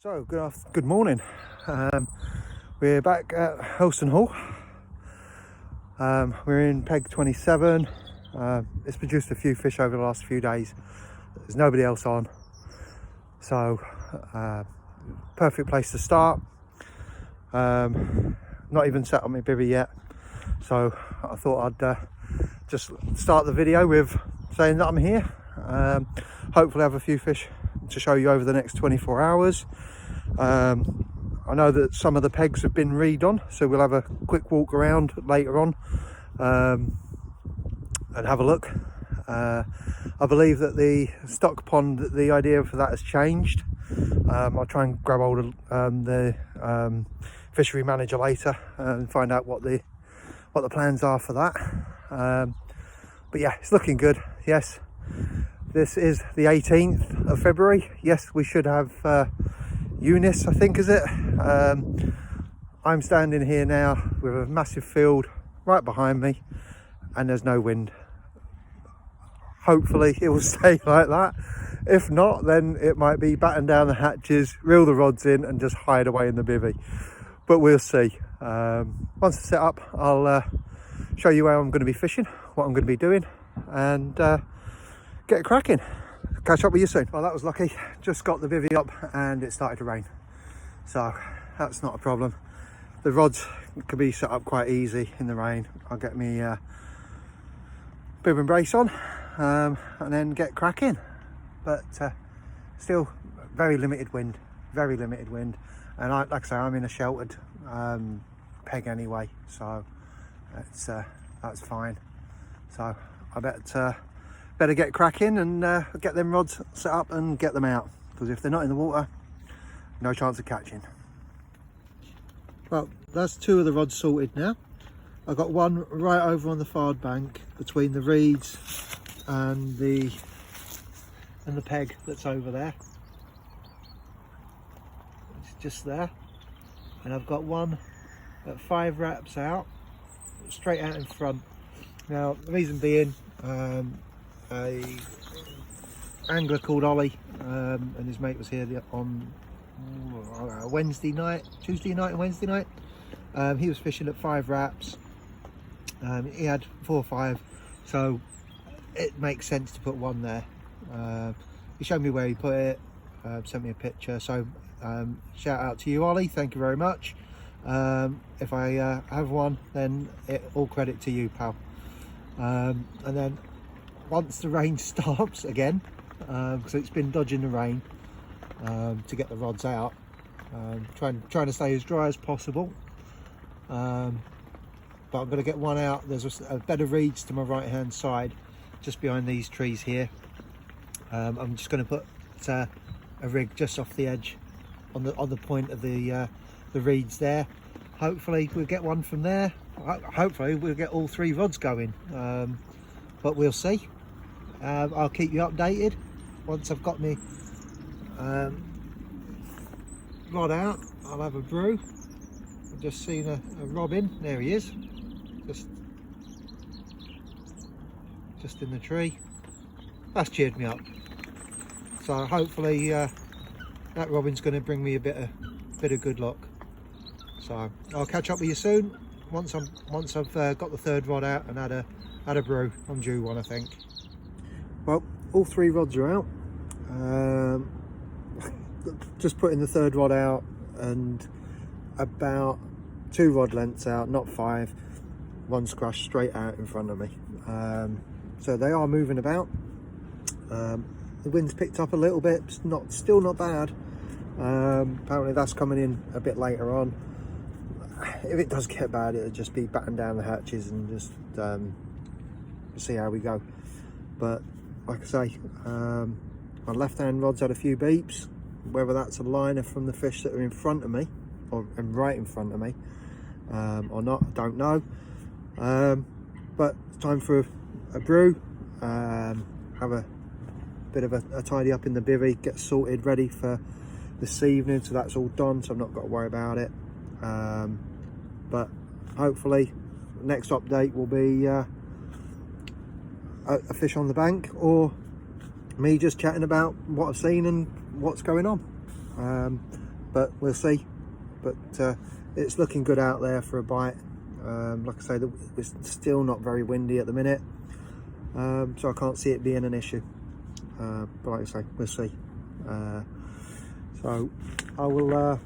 So good morning. We're back at Hurlston Hall. We're in peg 27. It's produced a few fish over the last few days. There's nobody else on, so perfect place to start. Not even set up my bivvy yet, so I thought I'd just start the video with saying that I'm here. Hopefully have a few fish to show you over the next 24 hours. I know that some of the pegs have been redone, so we'll have a quick walk around later on and have a look. I believe that the stock pond, the idea for that has changed. I'll try and grab hold of the fishery manager later and find out what the plans are for that. But yeah, it's looking good. Yes, this is the 18th of February. Yes, we should have Eunice, I think, is it? I'm standing here now with a massive field right behind me and there's no wind. Hopefully it will stay like that. If not, then it might be batten down the hatches, reel the rods in and just hide away in the bivvy, but we'll see. Once it's set up, I'll show you how I'm going to be fishing, what I'm going to be doing, and get cracking. Catch up with you soon. Well, that was lucky. Just got the bivvy up and it started to rain, so that's not a problem. The rods can be set up quite easy in the rain. I'll get me bib and brace on and then get cracking. But still very limited wind, and like I say, I'm in a sheltered peg anyway, so that's fine. So I better get cracking and get them rods set up and get them out, because if they're not in the water, no chance of catching. Well, that's two of the rods sorted now. I've got one right over on the far bank between the reeds and the peg that's over there. It's just there. And I've got one at 5 wraps out, straight out in front. Now, the reason being, a angler called Ollie and his mate was here on Tuesday night and Wednesday night. He was fishing at 5 wraps. He had 4 or 5, so it makes sense to put one there. He showed me where he put it, sent me a picture, so shout out to you, Ollie, thank you very much. If I have one, then all credit to you, pal. And then once the rain stops again, because it's been dodging the rain to get the rods out, trying to stay as dry as possible, but I'm going to get one out. There's a bed of reeds to my right hand side just behind these trees here. I'm just going to put a rig just off the edge on the point of the reeds there. Hopefully we'll get one from there. Hopefully we'll get all 3 rods going, but we'll see. I'll keep you updated once I've got me rod out. I'll have a brew. I've just seen a robin. There he is, just in the tree. That's cheered me up. So hopefully that robin's going to bring me a bit of good luck. So I'll catch up with you soon once I've got the 3rd rod out and had a brew. I'm due one, I think. Well, all 3 rods are out. Just putting the 3rd rod out and about 2 rod lengths out, not 5. One's crushed straight out in front of me. So they are moving about. The wind's picked up a little bit. It's still not bad. Apparently that's coming in a bit later on. If it does get bad, it'll just be batten down the hatches and just see how we go. But like I say, my left hand rod's had a few beeps. Whether that's a liner from the fish that are in front of me and right in front of me or not, I don't know. But it's time for a brew. Have a bit of a tidy up in the bivvy, get sorted ready for this evening, so that's all done, so I've not got to worry about it. But hopefully next update will be a fish on the bank, or me just chatting about what I've seen and what's going on. but we'll see. But it's looking good out there for a bite. Like I say, it's still not very windy at the minute, so I can't see it being an issue. But like I say, we'll see. So I will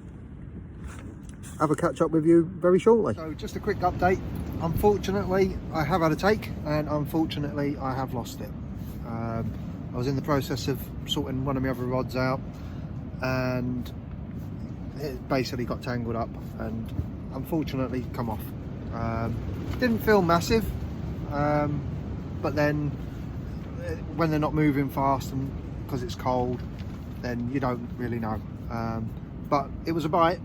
have a catch up with you very shortly. So just a quick update. Unfortunately, I have had a take, and unfortunately I have lost it. I was in the process of sorting one of my other rods out, and it basically got tangled up and unfortunately come off. Didn't feel massive, but then when they're not moving fast and because it's cold, then you don't really know. But it was a bite.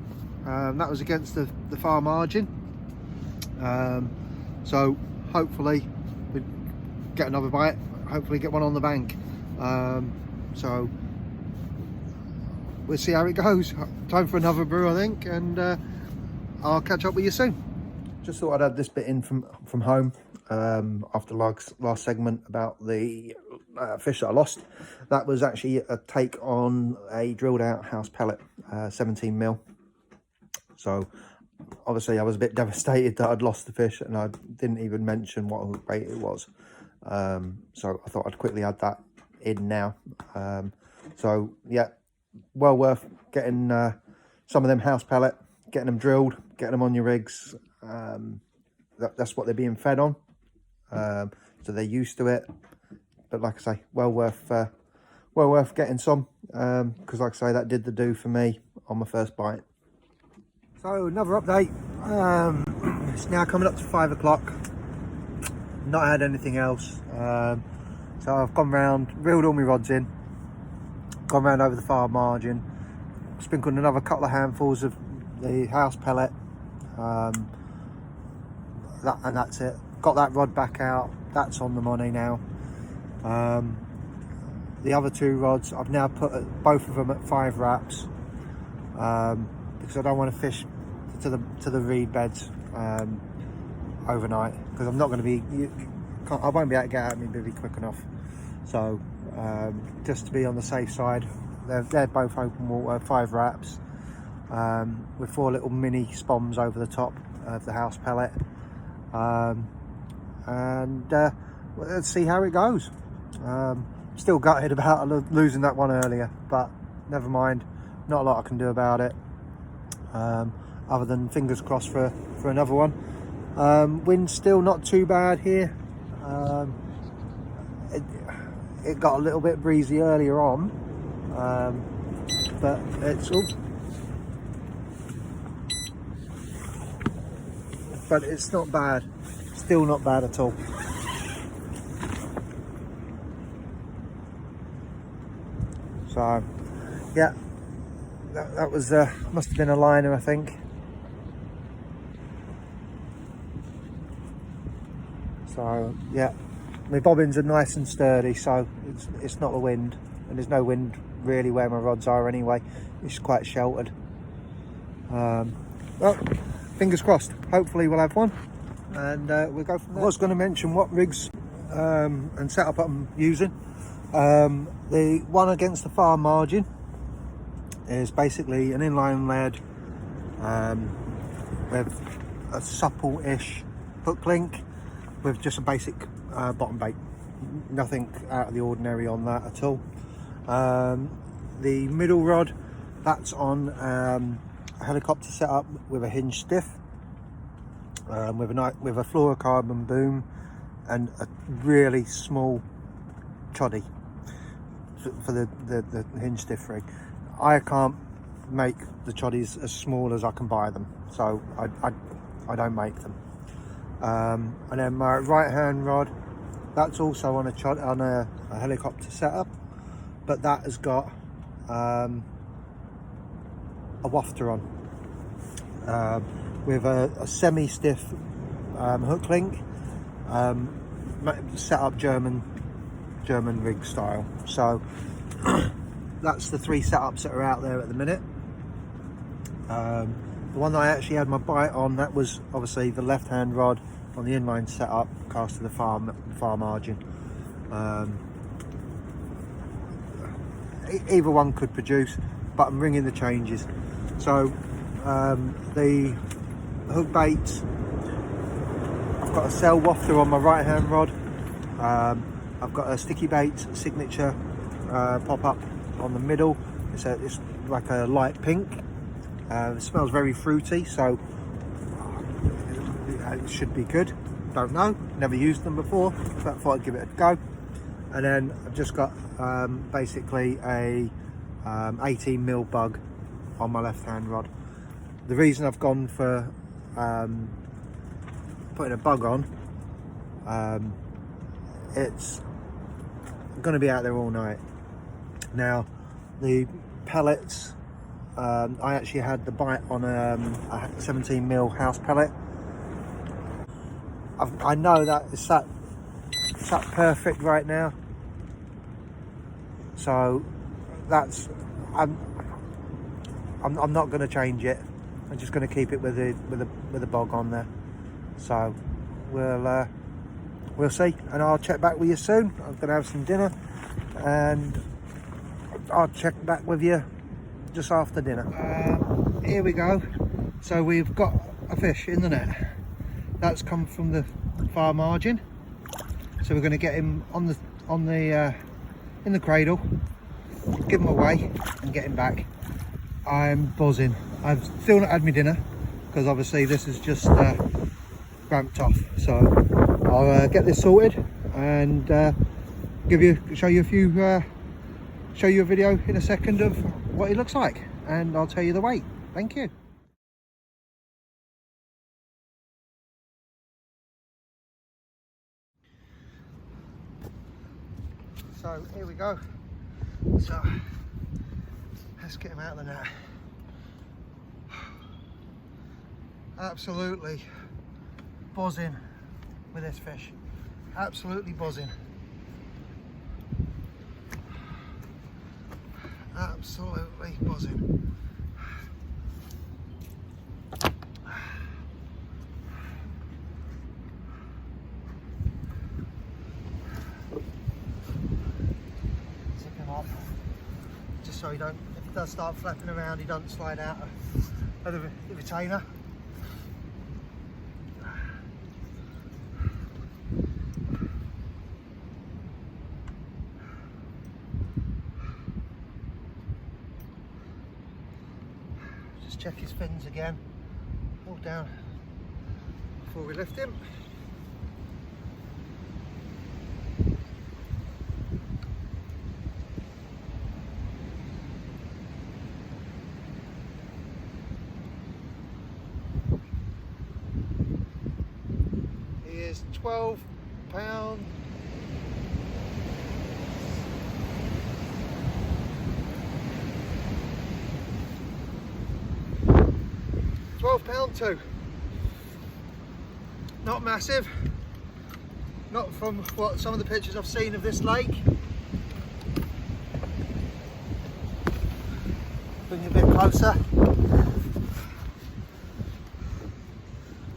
That was against the far margin, so hopefully we get another bite, hopefully get one on the bank. So we'll see how it goes. Time for another brew, I think, and I'll catch up with you soon. Just thought I'd add this bit in from home after last segment about the fish that I lost. That was actually a take on a drilled out house pellet, 17mm. So obviously I was a bit devastated that I'd lost the fish, and I didn't even mention what weight it was. So I thought I'd quickly add that in now. So yeah, well worth getting some of them house pellet, getting them drilled, getting them on your rigs. That's what they're being fed on, so they're used to it. But like I say, well worth getting some, because like I say, that did the do for me on my first bite. So another update. It's now coming up to 5 o'clock. Not had anything else, so I've gone round, reeled all my rods in, gone round over the far margin, sprinkled another couple of handfuls of the house pellet, and that's it. Got that rod back out, that's on the money now. The other two rods I've now put both of them at 5 wraps, because I don't want to fish to the reed beds overnight, because I'm not going to be, I won't be able to get out of my bivvy quick enough. So just to be on the safe side, they're both open water, 5 wraps, with 4 little mini spoms over the top of the house pellet, and let's see how it goes. Still gutted about losing that one earlier, but never mind, not a lot I can do about it, other than fingers crossed for another one. Wind's still not too bad here. It got a little bit breezy earlier on, but it's not bad, still not bad at all. So yeah, that was must have been a liner, I think. So yeah, my bobbins are nice and sturdy, so it's not the wind, and there's no wind really where my rods are anyway. It's quite sheltered. Well, fingers crossed, hopefully we'll have one, and we'll go from there. I was going to mention what rigs and setup I'm using. The one against the far margin is basically an inline lead with a supple-ish hook link with just a basic bottom bait. Nothing out of the ordinary on that at all. The middle rod, that's on a helicopter setup with a hinge stiff, with a fluorocarbon boom and a really small choddy for the hinge stiff rig. I can't make the choddies as small as I can buy them, so I don't make them. And then my right hand rod, that's also on a helicopter setup, but that has got a wafter on, with a semi-stiff hook link, set up German rig style. So that's the 3 setups that are out there at the minute. The one that I actually had my bite on, that was obviously the left hand rod on the inline setup, cast to the far margin. Either one could produce, but I'm ringing the changes. So the hook baits, I've got a cell wafter on my right hand rod. I've got a sticky bait signature pop up on the middle. It's like a light pink. It smells very fruity, so it should be good. Don't know, never used them before, but I thought I'd give it a go. And then I've just got basically a 18mm bug on my left hand rod. The reason I've gone for putting a bug on, it's going to be out there all night. Now the pellets, I actually had the bite on a 17mm house pellet. I know that it's sat perfect right now, so that's I'm not going to change it. I'm just going to keep it with a bog on there. So we'll see, and I'll check back with you soon. I'm going to have some dinner, and I'll check back with you just after dinner. Here we go. So we've got a fish in the net. That's come from the far margin. So we're going to get him in the cradle, give him away, and get him back. I'm buzzing. I've still not had my dinner because obviously this is just ramped off. So I'll get this sorted and show you a video in a second of what he looks like, and I'll tell you the weight. Thank you. So here we go. So let's get him out of the net. Absolutely buzzing with this fish. Absolutely buzzing. Absolutely buzzing. Zip him off, just so he don't, if he does start flapping around, he don't slide out of the retainer. Just check his fins again, all down before we lift him. He is 12 pound. £12.2. Not massive, not from what some of the pictures I've seen of this lake. Bring you a bit closer.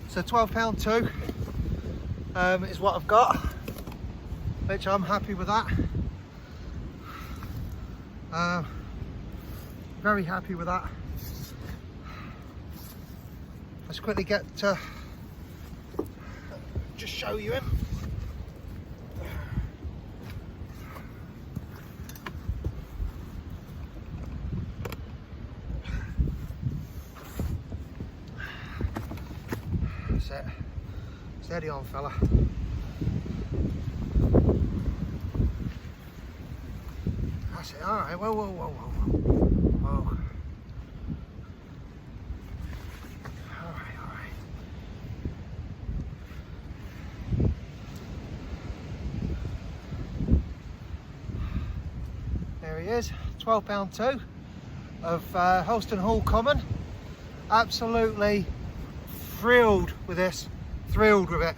So £12.2 is what I've got, which I'm happy with that. Very happy with that. Let's quickly get just show you him. That's it. Steady on, fella. That's it. All right. Whoa, whoa, whoa, whoa, whoa. There he is, £12.2 of Hurlston Hall Common. Absolutely thrilled with this, thrilled with it.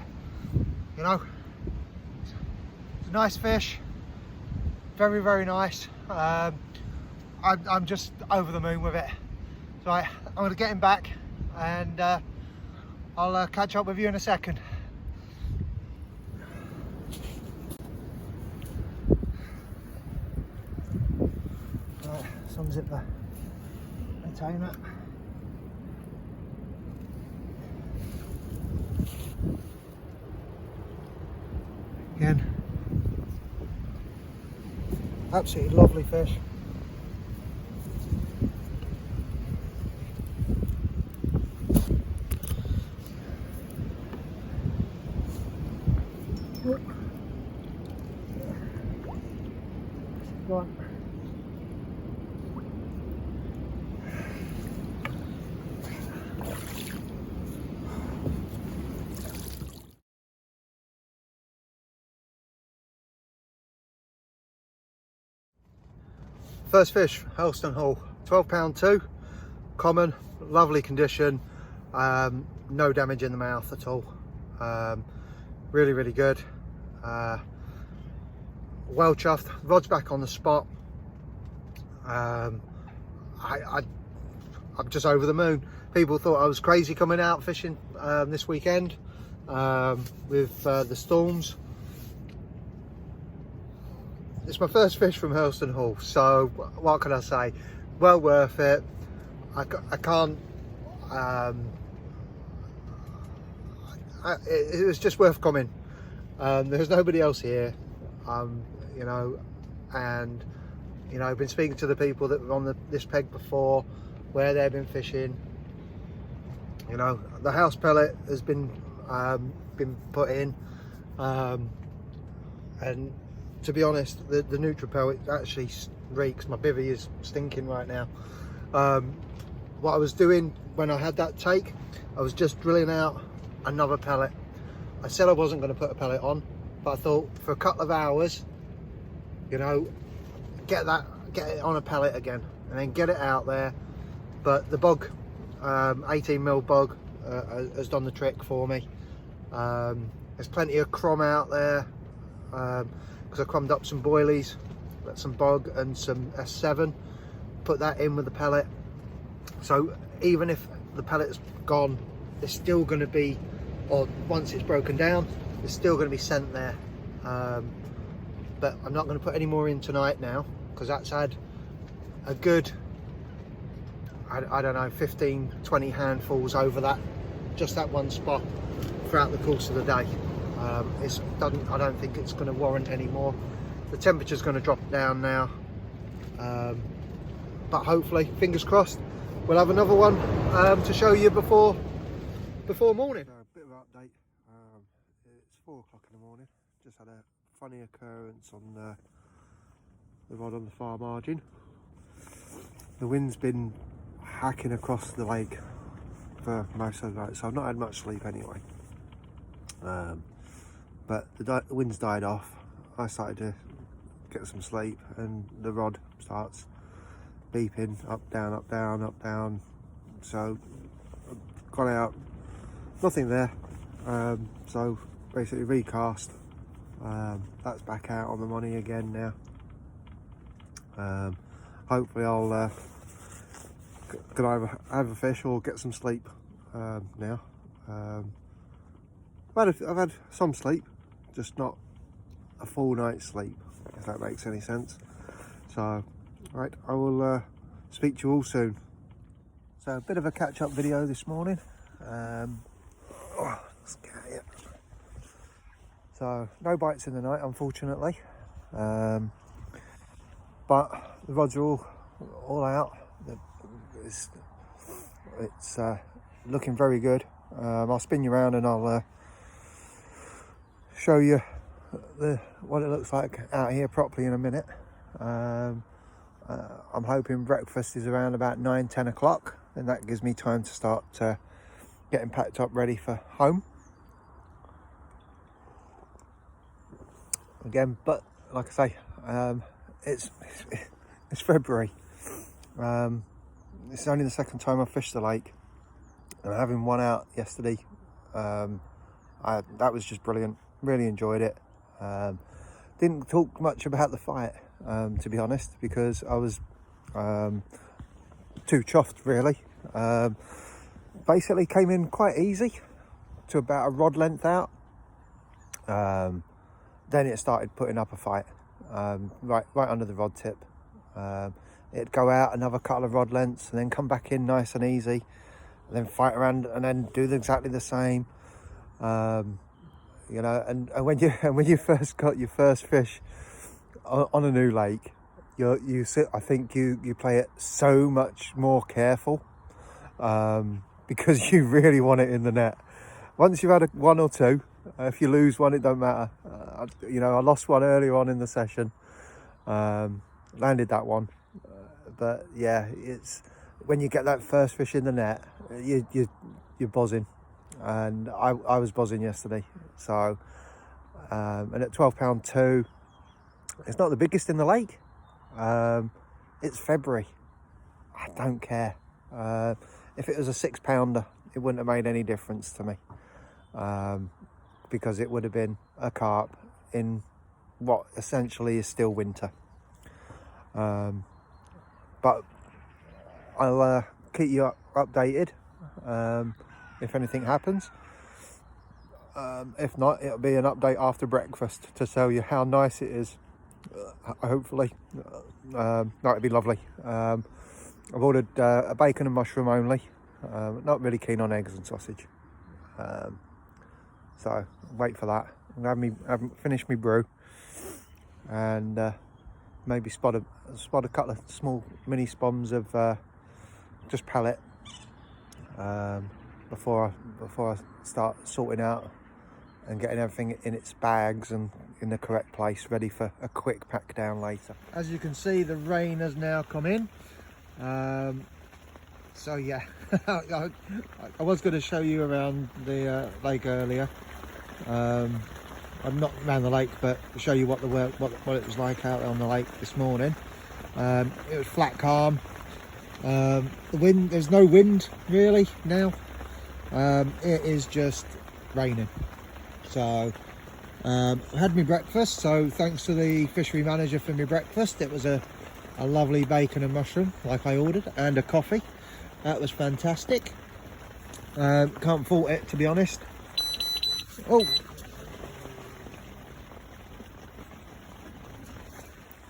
You know, it's a nice fish, very, very nice. I'm just over the moon with it. So I'm going to get him back, and I'll catch up with you in a second. Right, let's unzip the container. Again, absolutely lovely fish. Right. First fish, Hurlston Hall, £12.2, common, lovely condition, no damage in the mouth at all. Really, really good. Well chuffed. Rod's back on the spot. I'm just over the moon. People thought I was crazy coming out fishing this weekend with the storms. It's my first fish from Hurlston Hall, so what can I say? Well worth it. I can't. It was just worth coming. There's nobody else here, you know, and you know, I've been speaking to the people that were on this peg before, where they've been fishing. You know, the house pellet has been put in, and to be honest, the Nutripel, it actually reeks. My bivvy is stinking right now. What I was doing when I had that take, I was just drilling out another pellet. I said I wasn't going to put a pellet on, but I thought for a couple of hours, you know, get it on a pellet again and then get it out there. But the bug, 18mm bug, has done the trick for me. There's plenty of crom out there, because I crumbed up some boilies, some bug and some S7, put that in with the pellet. So even if the pellet's gone, there's still going to be, or once it's broken down, there's still going to be scent there. But I'm not going to put any more in tonight now, because that's had a good, I don't know, 15-20 handfuls over that, just that one spot throughout the course of the day. I don't think it's going to warrant any more. The temperature's going to drop down now, but hopefully, fingers crossed, we'll have another one to show you before morning. So, a bit of an update. It's 4 o'clock in the morning. Just had a funny occurrence on the rod on the far margin. The wind's been hacking across the lake for most of the night, so I've not had much sleep anyway. But the wind's died off. I started to get some sleep, and the rod starts beeping up, down, up, down, up, down. So I've gone out, nothing there. So basically recast. That's back out on the money again now. Hopefully I'll can either have a fish or get some sleep now. I've had some sleep, just not a full night's sleep, if that makes any sense. So, right, I will speak to you all soon. So, a bit of a catch-up video this morning. Let's get it. So, no bites in the night, unfortunately. But the rods are all out. It's looking very good. I'll spin you around and I'll show you what it looks like out here properly in a minute. I'm hoping breakfast is around about 9-10 o'clock, and that gives me time to start getting packed up ready for home again. But like I say, it's February. It's only the second time I've fished the lake, and having one out yesterday, that was just brilliant. Really enjoyed it. Didn't talk much about the fight, to be honest, because I was too chuffed really. Basically came in quite easy to about a rod length out. Then it started putting up a fight, right under the rod tip. It'd go out another couple of rod lengths and then come back in nice and easy, and then fight around and then do exactly the same. you know. And when you first got your first fish on a new lake, I think you play it so much more careful, because you really want it in the net. Once you've had one or two, if you lose one, it don't matter. You know, I lost one earlier on in the session, landed that one, but yeah, it's when you get that first fish in the net, you're buzzing, and I was buzzing yesterday. So and at £12.2, it's not the biggest in the lake. It's February. I don't care. If it was a £6-pounder, it wouldn't have made any difference to me, because it would have been a carp in what essentially is still winter. But I'll keep you updated if anything happens. If not, it'll be an update after breakfast to tell you how nice it is. Hopefully, no, it'd be lovely. I've ordered a bacon and mushroom only. Not really keen on eggs and sausage, so wait for that. I'll finish my brew, and maybe spot a couple of small mini spoms of just pellet before I start sorting out and getting everything in its bags and in the correct place, ready for a quick pack down later. As you can see, the rain has now come in. So yeah, I was going to show you around the lake earlier. I'm not around the lake, but to show you what it was like out on the lake this morning. It was flat calm. The wind, there's no wind really now. It is just raining. So I had my breakfast, so thanks to the fishery manager for my breakfast. It was a lovely bacon and mushroom like I ordered, and a coffee. That was fantastic. Can't fault it, to be honest. Oh,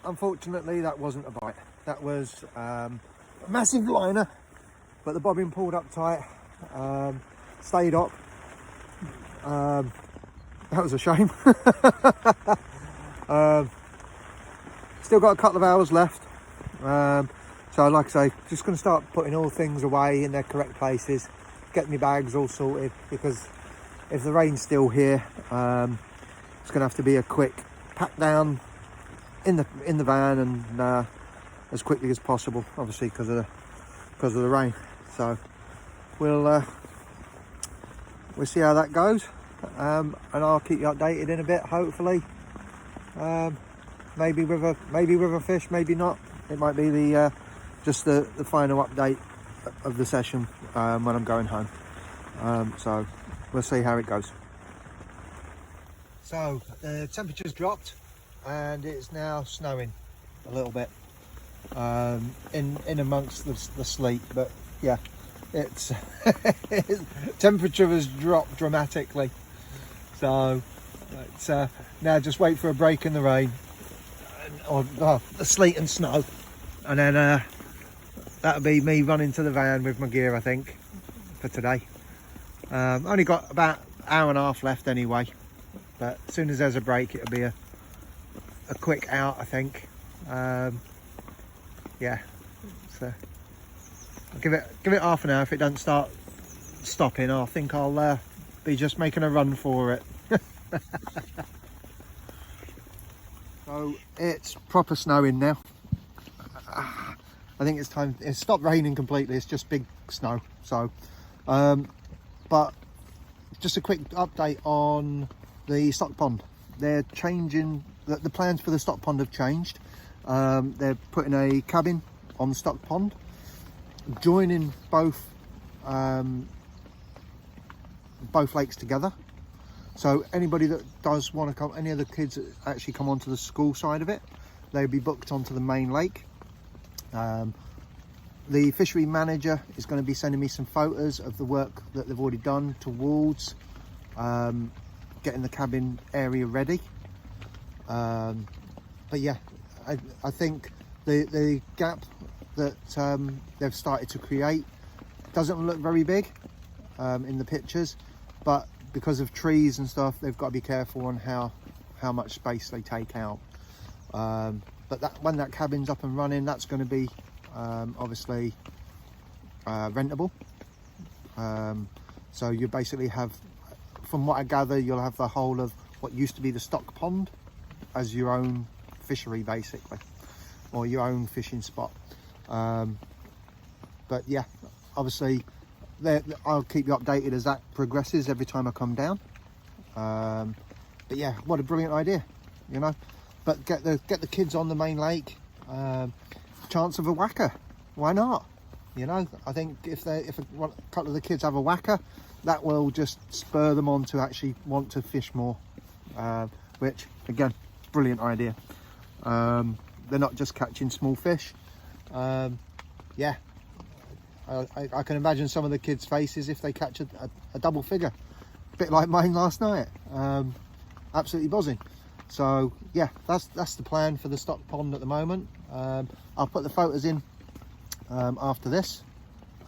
unfortunately that wasn't a bite. That was a massive liner, but the bobbin pulled up tight, stayed up. That was a shame. Still got a couple of hours left. So like I say, just going to start putting all things away in their correct places, get my bags all sorted, because if the rain's still here, it's going to have to be a quick pack down in the van, and as quickly as possible, obviously because of the rain. So we'll see how that goes, and I'll keep you updated in a bit, hopefully. Maybe with a fish, maybe not. It might be the just the final update of the session when I'm going home. So we'll see how it goes. So the temperature's dropped and it's now snowing a little bit in amongst the sleet, but yeah, it's temperature has dropped dramatically. So it's now just wait for a break in the rain, or the sleet and snow, and then that'll be me running to the van with my gear, I think, for today. Only got about an hour and a half left anyway, but as soon as there's a break, it'll be a quick out, I think. Yeah, so I'll give it half an hour. If it doesn't start stopping, I think I'll be just making a run for it. So it's proper snowing now. I think it's time. It's stopped raining completely. It's just big snow. So but just a quick update on the stock pond. They're changing, the plans for the stock pond have changed. They're putting a cabin on the stock pond, joining both lakes together. So anybody that does want to come, any of the kids that actually come onto the school side of it, they'll be booked onto the main lake. The fishery manager is going to be sending me some photos of the work that they've already done towards getting the cabin area ready. But yeah, I think the gap that they've started to create doesn't look very big in the pictures, but because of trees and stuff, they've got to be careful on how much space they take out. But when that cabin's up and running, that's going to be obviously rentable. So you basically have, from what I gather, you'll have the whole of what used to be the stock pond as your own fishery, basically, or your own fishing spot. But yeah, obviously I'll keep you updated as that progresses every time I come down. But yeah, what a brilliant idea, you know. But get the kids on the main lake. Chance of a whacker, why not? You know, I think if a couple of the kids have a whacker, that will just spur them on to actually want to fish more. Which again, brilliant idea. They're not just catching small fish. Yeah, I can imagine some of the kids' faces if they catch a double figure, a bit like mine last night. Absolutely buzzing. So yeah, that's the plan for the stock pond at the moment. I'll put the photos in after this.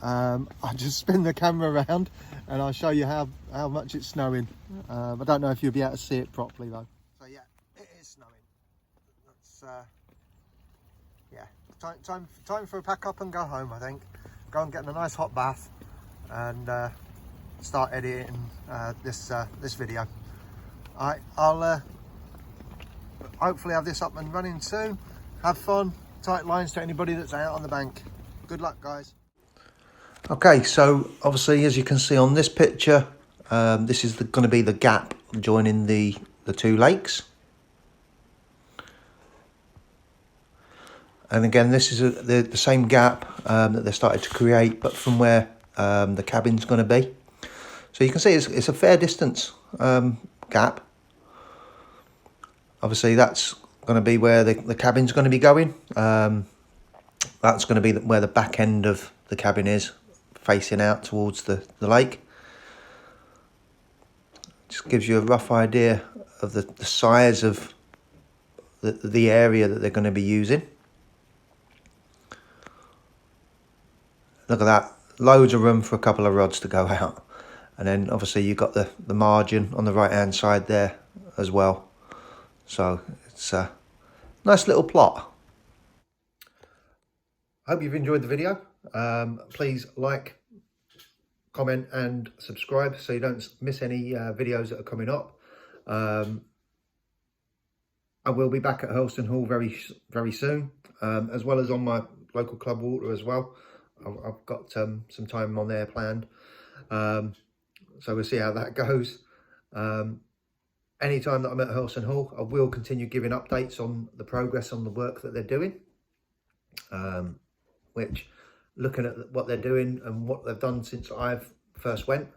I'll just spin the camera around and I'll show you how much it's snowing. I don't know if you'll be able to see it properly though. So yeah, it is snowing. That's yeah, time for a pack up and go home. I think go and get a nice hot bath and start editing this video. I'll hopefully have this up and running soon. Have fun, tight lines to anybody that's out on the bank. Good luck, guys. Okay, so obviously, as you can see on this picture, this is going to be the gap joining the two lakes. And again, this is the same gap that they started to create, but from where the cabin's going to be. So you can see it's a fair distance gap. Obviously, that's going to be where the cabin's going to be going. That's going to be where the back end of the cabin is, facing out towards the lake. Just gives you a rough idea of the size of the area that they're going to be using. Look at that, loads of room for a couple of rods to go out. And then obviously you've got the margin on the right hand side there as well. So it's a nice little plot. Hope you've enjoyed the video. Please like, comment and subscribe so you don't miss any videos that are coming up. I will be back at Hurlston Hall very soon, as well as on my local club water as well. I've got some time on there planned, so we'll see how that goes. Anytime that I'm at Hurlston Hall, I will continue giving updates on the progress on the work that they're doing, which, looking at what they're doing and what they've done since I've first went,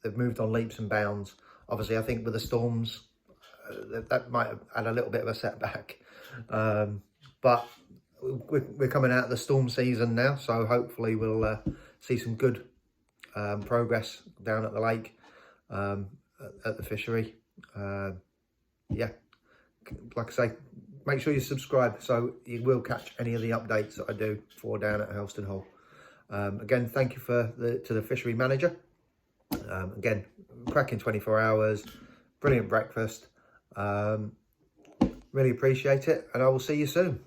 they've moved on leaps and bounds. Obviously, I think with the storms, that might have had a little bit of a setback, but we're coming out of the storm season now, so hopefully we'll see some good progress down at the lake, at the fishery. Yeah, like I say, make sure you subscribe so you will catch any of the updates that I do for down at Hurlston Hall. Again, thank you to the fishery manager. Again, cracking 24 hours, brilliant breakfast. Really appreciate it, and I will see you soon.